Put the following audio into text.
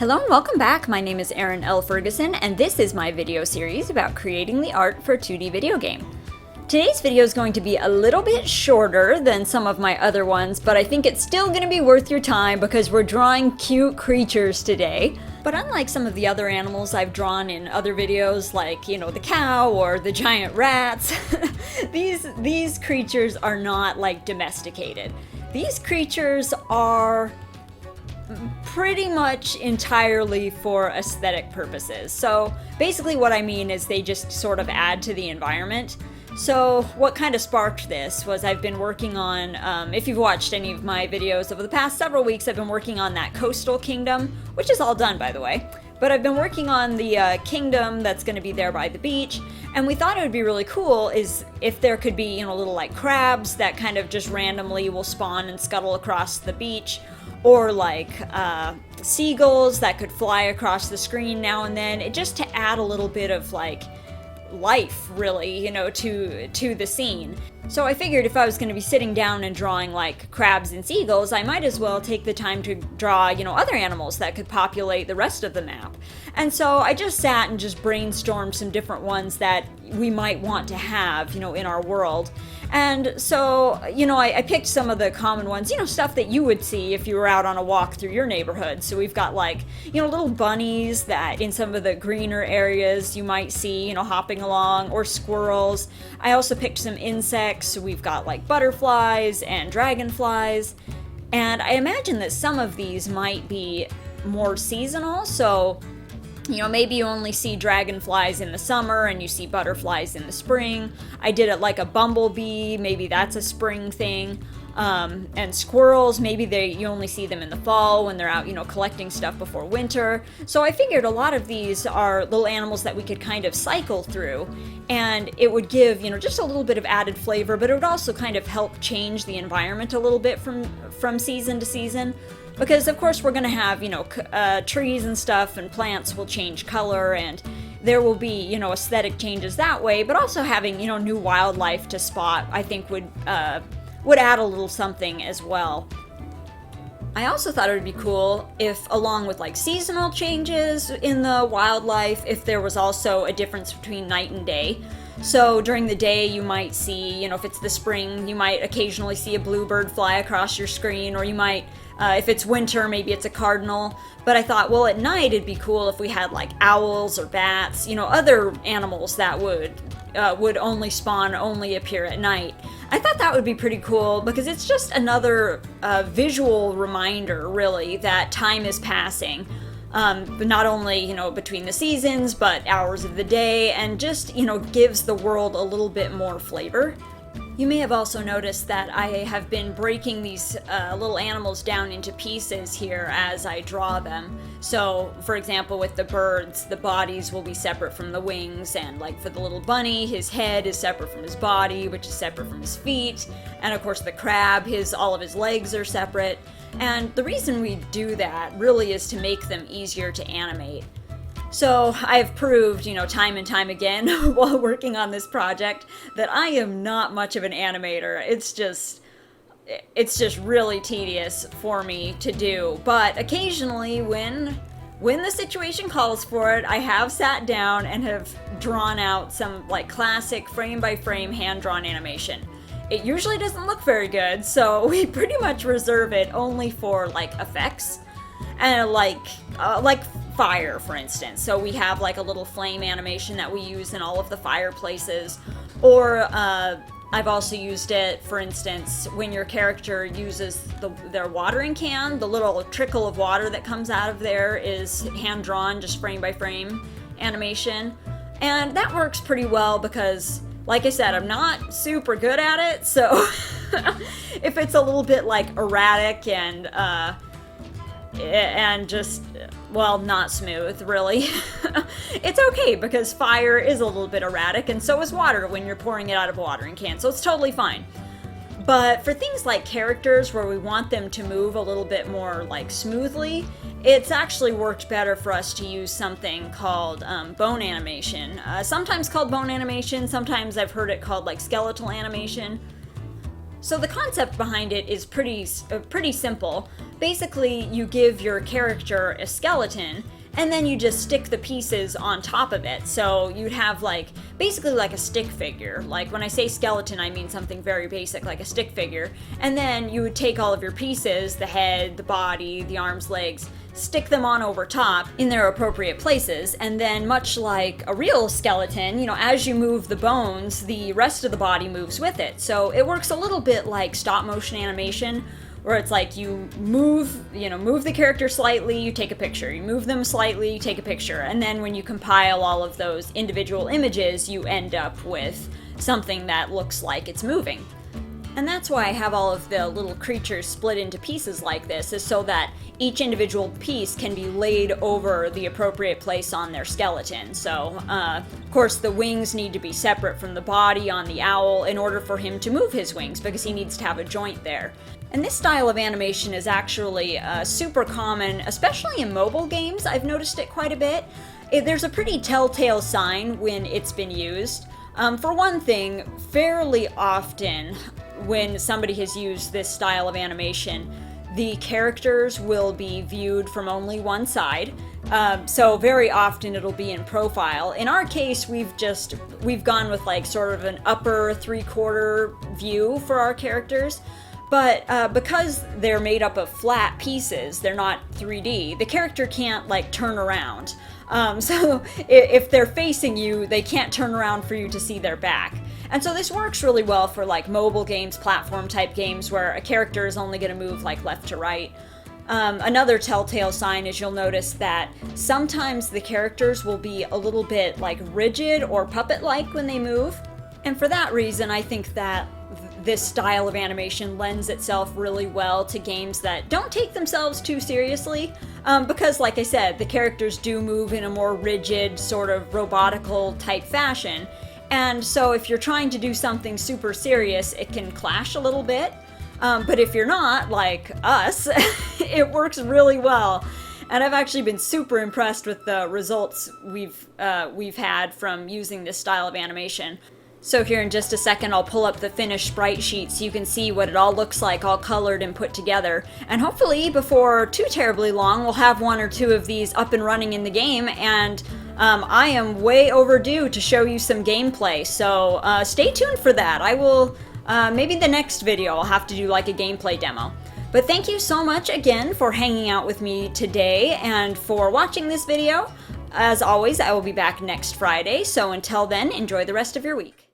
Hello and welcome back. My name is Erin L. Ferguson, and this is my video series about creating the art for a 2D video game. Today's video is going to be a little bit shorter than some of my other ones, but I think it's still going to be worth your time because we're drawing cute creatures today. But unlike some of the other animals I've drawn in other videos, like, the cow or the giant rats, these creatures are not, domesticated. These creatures are pretty much entirely for aesthetic purposes. So basically what I mean is they just sort of add to the environment. So what kind of sparked this was I've been working on, if you've watched any of my videos over the past several weeks, I've been working on that coastal kingdom, which is all done by the way. But I've been working on the kingdom that's going to be there by the beach, and we thought it would be really cool is if there could be, little crabs that kind of just randomly will spawn and scuttle across the beach, or seagulls that could fly across the screen now and then, just to add a little bit of life, really, to the scene. So I figured if I was going to be sitting down and drawing crabs and seagulls, I might as well take the time to draw, other animals that could populate the rest of the map. And so I just sat and just brainstormed some different ones that we might want to have, in our world. And so, I picked some of the common ones, stuff that you would see if you were out on a walk through your neighborhood. So we've got little bunnies that in some of the greener areas you might see, hopping along, or squirrels. I also picked some insects. So we've got butterflies and dragonflies. And I imagine that some of these might be more seasonal. So maybe you only see dragonflies in the summer and you see butterflies in the spring. I did it like a bumblebee, maybe that's a spring thing. And squirrels, maybe you only see them in the fall when they're out, collecting stuff before winter. So I figured a lot of these are little animals that we could kind of cycle through, and it would give, just a little bit of added flavor, but it would also kind of help change the environment a little bit from season to season. Because of course we're going to have, trees and stuff, and plants will change color, and there will be, aesthetic changes that way, but also having, new wildlife to spot, I think would add a little something as well. I also thought it would be cool if, along with seasonal changes in the wildlife, if there was also a difference between night and day. So during the day you might see, if it's the spring, you might occasionally see a bluebird fly across your screen, or you might, if it's winter, maybe it's a cardinal. But I thought, well, at night it'd be cool if we had owls or bats, other animals that would only spawn, only appear at night. I thought that would be pretty cool because it's just another visual reminder, really, that time is passing. But not only, between the seasons, but hours of the day, and just, gives the world a little bit more flavor. You may have also noticed that I have been breaking these little animals down into pieces here as I draw them. So, for example, with the birds, the bodies will be separate from the wings, and for the little bunny, his head is separate from his body, which is separate from his feet, and of course the crab, all of his legs are separate. And the reason we do that really is to make them easier to animate. So I've proved, time and time again while working on this project that I am not much of an animator. It's just really tedious for me to do. But occasionally when the situation calls for it, I have sat down and have drawn out some classic frame by frame hand-drawn animation. It usually doesn't look very good, so we pretty much reserve it only for effects and like fire, for instance. So we have a little flame animation that we use in all of the fireplaces, or I've also used it, for instance, when your character uses their watering can. The little trickle of water that comes out of there is hand drawn, just frame by frame animation, and that works pretty well because, like I said, I'm not super good at it, so if it's a little bit erratic and just, well, not smooth, really, it's okay because fire is a little bit erratic, and so is water when you're pouring it out of a watering can, so it's totally fine. But for things like characters where we want them to move a little bit more smoothly, it's actually worked better for us to use something called bone animation. Sometimes called bone animation, sometimes I've heard it called skeletal animation. So the concept behind it is pretty simple. Basically, you give your character a skeleton, and then you just stick the pieces on top of it. So you'd have basically like a stick figure. Like when I say skeleton, I mean something very basic, like a stick figure. And then you would take all of your pieces, the head, the body, the arms, legs, stick them on over top in their appropriate places, and then much like a real skeleton, as you move the bones, the rest of the body moves with it. So it works a little bit like stop motion animation, where it's like you move the character slightly, you take a picture, you move them slightly, you take a picture, and then when you compile all of those individual images, you end up with something that looks like it's moving. And that's why I have all of the little creatures split into pieces like this, is so that each individual piece can be laid over the appropriate place on their skeleton. So, of course, the wings need to be separate from the body on the owl in order for him to move his wings, because he needs to have a joint there. And this style of animation is actually super common, especially in mobile games. I've noticed it quite a bit. There's a pretty telltale sign when it's been used. For one thing, fairly often when somebody has used this style of animation, the characters will be viewed from only one side. So very often it'll be in profile. In our case, we've gone with sort of an upper 3/4 view for our characters. But because they're made up of flat pieces, they're not 3D, the character can't turn around. So if they're facing you, they can't turn around for you to see their back. And so this works really well for mobile games, platform type games, where a character is only going to move left to right. Another telltale sign is you'll notice that sometimes the characters will be a little bit rigid or puppet-like when they move. And for that reason, I think that this style of animation lends itself really well to games that don't take themselves too seriously, because like I said, the characters do move in a more rigid, sort of robotical type fashion. And so if you're trying to do something super serious, it can clash a little bit. But if you're not, like us, it works really well. And I've actually been super impressed with the results we've had from using this style of animation. So here in just a second, I'll pull up the finished sprite sheet so you can see what it all looks like, all colored and put together. And hopefully before too terribly long, we'll have one or two of these up and running in the game, and I am way overdue to show you some gameplay, so stay tuned for that. I will, maybe the next video I'll have to do a gameplay demo. But thank you so much again for hanging out with me today and for watching this video. As always, I will be back next Friday, so until then, enjoy the rest of your week.